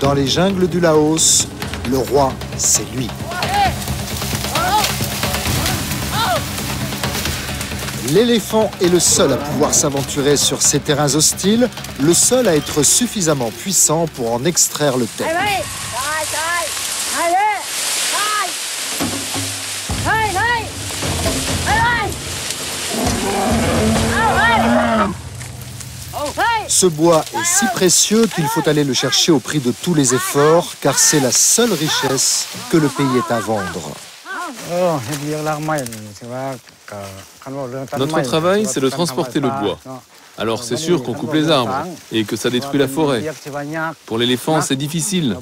Dans les jungles du Laos, le roi, c'est lui. L'éléphant est le seul à pouvoir s'aventurer sur ces terrains hostiles, le seul à être suffisamment puissant pour en extraire le thème. Ce bois est si précieux qu'il faut aller le chercher au prix de tous les efforts, car c'est la seule richesse que le pays ait à vendre. Notre travail, c'est de transporter le bois. Alors c'est sûr qu'on coupe les arbres et que ça détruit la forêt. Pour l'éléphant, c'est difficile.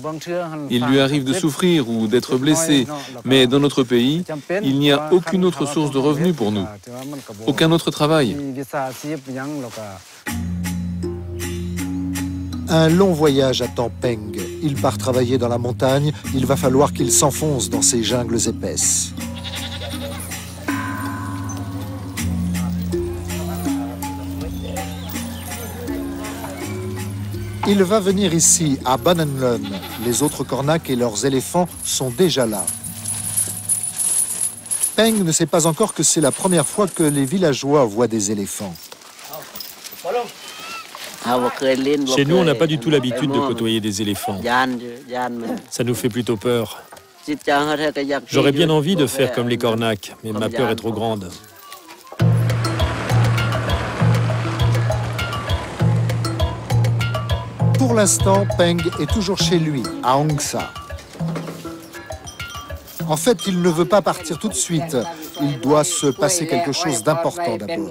Il lui arrive de souffrir ou d'être blessé. Mais dans notre pays, il n'y a aucune autre source de revenus pour nous. Aucun autre travail. Un long voyage attend Peng. Il part travailler dans la montagne. Il va falloir qu'il s'enfonce dans ces jungles épaisses. Il va venir ici, à Bananlun. Les autres cornacs et leurs éléphants sont déjà là. Peng ne sait pas encore que c'est la première fois que les villageois voient des éléphants. Chez nous, on n'a pas du tout l'habitude de côtoyer des éléphants. Ça nous fait plutôt peur. J'aurais bien envie de faire comme les cornacs, mais ma peur est trop grande. Pour l'instant, Peng est toujours chez lui, à Hong Sa. En fait, il ne veut pas partir tout de suite. Il doit se passer quelque chose d'important d'abord.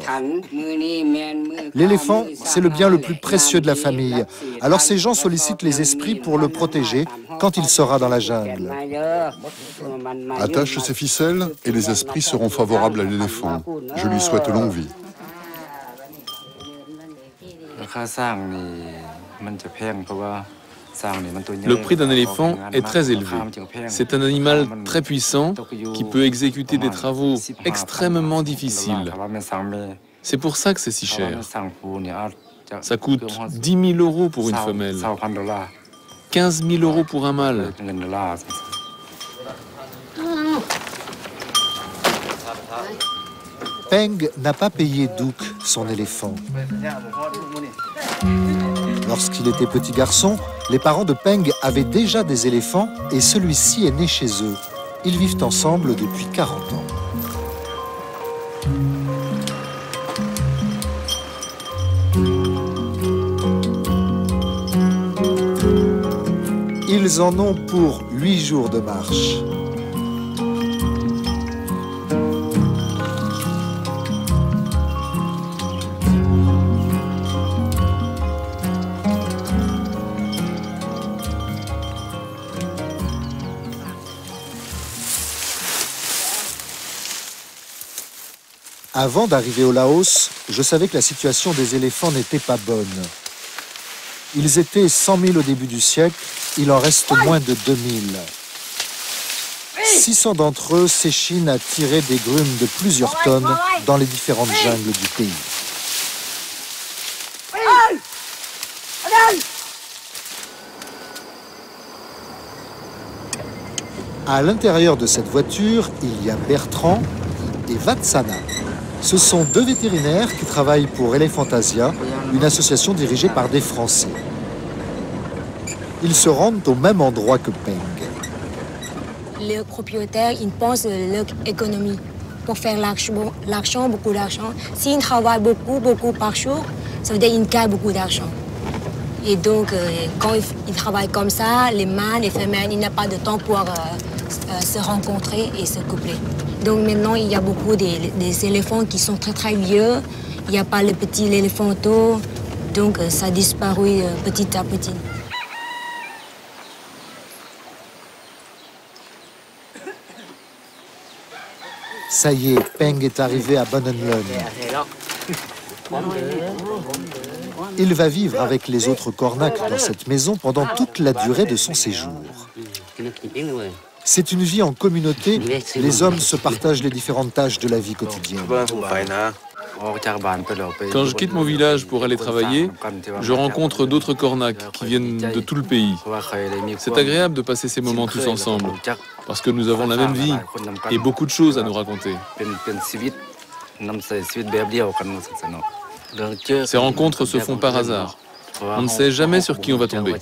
L'éléphant, c'est le bien le plus précieux de la famille. Alors ces gens sollicitent les esprits pour le protéger quand il sera dans la jungle. Attache ses ficelles et les esprits seront favorables à l'éléphant. Je lui souhaite longue vie. Le prix d'un éléphant est très élevé. C'est un animal très puissant qui peut exécuter des travaux extrêmement difficiles. C'est pour ça que c'est si cher. Ça coûte 10 000 € pour une femelle, 15 000 € pour un mâle. Peng n'a pas payé Duc, son éléphant. Lorsqu'il était petit garçon, les parents de Peng avaient déjà des éléphants et celui-ci est né chez eux. Ils vivent ensemble depuis 40 ans. Ils en ont pour 8 jours de marche. Avant d'arriver au Laos, je savais que la situation des éléphants n'était pas bonne. Ils étaient 100 000 au début du siècle, il en reste moins de 2000. 600 d'entre eux s'échinent à tirer des grumes de plusieurs tonnes dans les différentes jungles du pays. À l'intérieur de cette voiture, il y a Bertrand et Vatsana. Ce sont 2 vétérinaires qui travaillent pour Elephantasia, une association dirigée par des Français. Ils se rendent au même endroit que Peng. Les propriétaires, ils pensent à leur économie pour faire l'argent, beaucoup d'argent. S'ils travaillent beaucoup par jour, ça veut dire qu'ils gagnent beaucoup d'argent. Et donc, quand ils travaillent comme ça, les mâles, les femelles, ils n'ont pas de temps pour se rencontrer et se coupler. Donc maintenant, il y a beaucoup des éléphants qui sont très vieux. Il n'y a pas le petit éléphanto. Donc ça a disparu petit à petit. Ça y est, Peng est arrivé à Bananlun. Il va vivre avec les autres cornacs dans cette maison pendant toute la durée de son séjour. C'est une vie en communauté, les hommes se partagent les différentes tâches de la vie quotidienne. Quand je quitte mon village pour aller travailler, je rencontre d'autres Kornaks qui viennent de tout le pays. C'est agréable de passer ces moments tous ensemble, parce que nous avons la même vie et beaucoup de choses à nous raconter. Ces rencontres se font par hasard. On ne sait jamais sur qui on va tomber.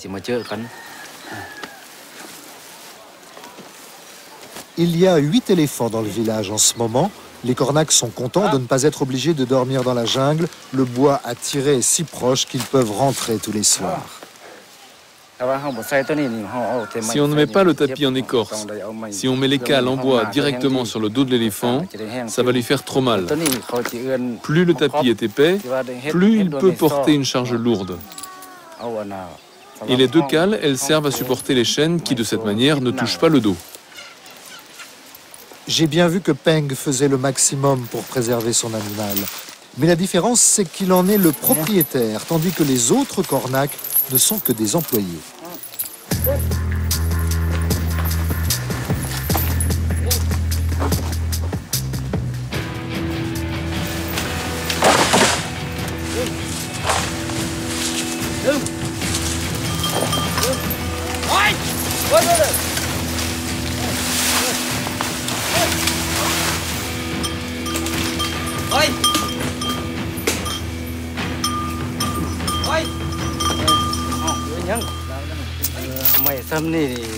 Il y a 8 éléphants dans le village en ce moment. Les Kornaks sont contents de ne pas être obligés de dormir dans la jungle. Le bois à tirer est si proche qu'ils peuvent rentrer tous les soirs. Si on ne met pas le tapis en écorce, si on met les cales en bois directement sur le dos de l'éléphant, ça va lui faire trop mal. Plus le tapis est épais, plus il peut porter une charge lourde. Et les 2 cales, elles servent à supporter les chaînes qui, de cette manière, ne touchent pas le dos. J'ai bien vu que Peng faisait le maximum pour préserver son animal. Mais la différence, c'est qu'il en est le propriétaire, tandis que les autres Kornaks ne sont que des employés.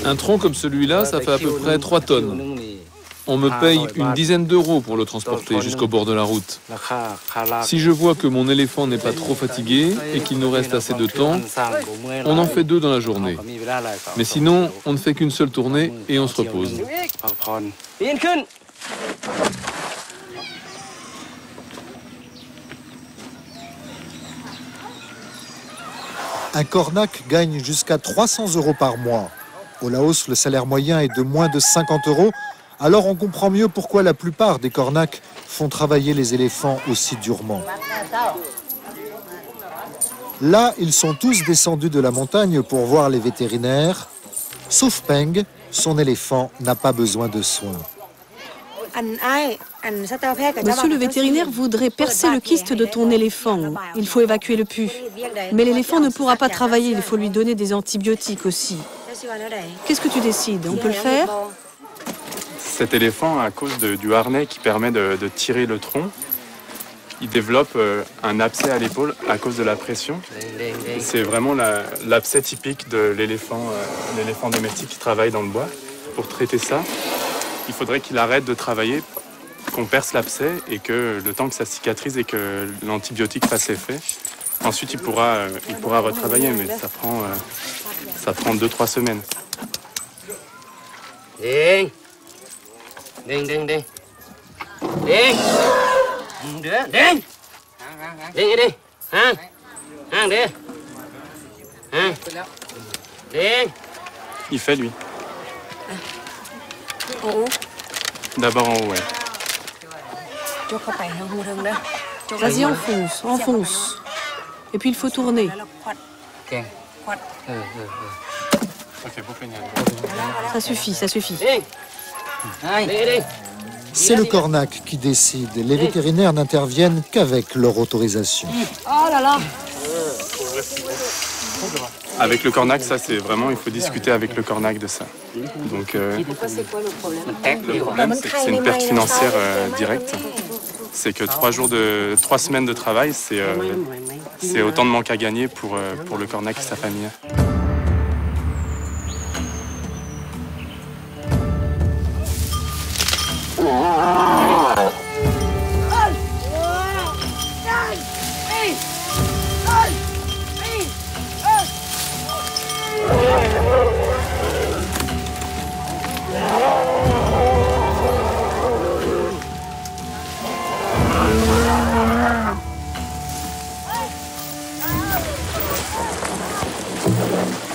Un tronc comme celui-là, ça fait à peu près 3 tonnes. On me paye une dizaine d'euros pour le transporter jusqu'au bord de la route. Si je vois que mon éléphant n'est pas trop fatigué et qu'il nous reste assez de temps, on en fait 2 dans la journée. Mais sinon, on ne fait qu'une seule tournée et on se repose. Un Kornak gagne jusqu'à 300 euros par mois. Au Laos, le salaire moyen est de moins de 50 euros. Alors on comprend mieux pourquoi la plupart des Kornaks font travailler les éléphants aussi durement. Là, ils sont tous descendus de la montagne pour voir les vétérinaires. Sauf Peng, son éléphant n'a pas besoin de soins. Monsieur le vétérinaire voudrait percer le kyste de ton éléphant. Il faut évacuer le pus. Mais l'éléphant ne pourra pas travailler, il faut lui donner des antibiotiques aussi. Qu'est-ce que tu décides? On peut le faire? Cet éléphant, à cause du harnais qui permet de tirer le tronc, il développe un abcès à l'épaule à cause de la pression. C'est vraiment l'abcès typique de l'éléphant domestique qui travaille dans le bois. Pour traiter ça, il faudrait qu'il arrête de travailler, qu'on perce l'abcès et que le temps que ça cicatrise et que l'antibiotique fasse effet, ensuite il pourra retravailler, mais ça prend 2-3 semaines. Il fait lui. D'abord en haut, ouais. Vas-y, enfonce, enfonce. Et puis il faut tourner. Ça suffit, ça suffit. C'est le Kornak qui décide. Les vétérinaires n'interviennent qu'avec leur autorisation. Oh là là! Avec le Kornak, ça c'est vraiment, il faut discuter avec le Kornak de ça. Donc, le problème, c'est que c'est une perte financière directe. C'est que 3 semaines de travail, c'est autant de manque à gagner pour le Kornak et sa famille.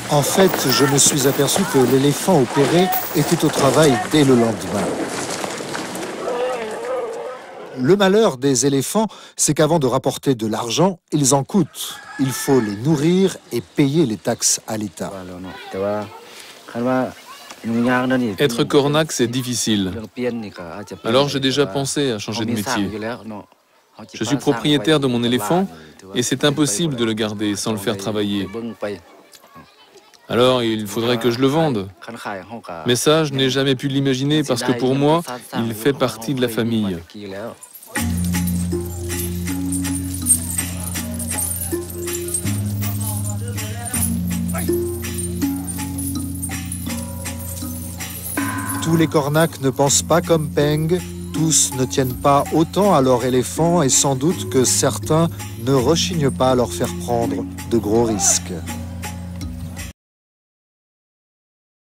En fait, je me suis aperçu que l'éléphant opéré était au travail dès le lendemain. Le malheur des éléphants, c'est qu'avant de rapporter de l'argent, ils en coûtent. Il faut les nourrir et payer les taxes à l'État. Être Kornak, c'est difficile. Alors j'ai déjà pensé à changer de métier. Je suis propriétaire de mon éléphant et c'est impossible de le garder sans le faire travailler. Alors il faudrait que je le vende. Mais ça, je n'ai jamais pu l'imaginer parce que pour moi, il fait partie de la famille. Tous les Cornacs ne pensent pas comme Peng, tous ne tiennent pas autant à leur éléphant et sans doute que certains ne rechignent pas à leur faire prendre de gros risques.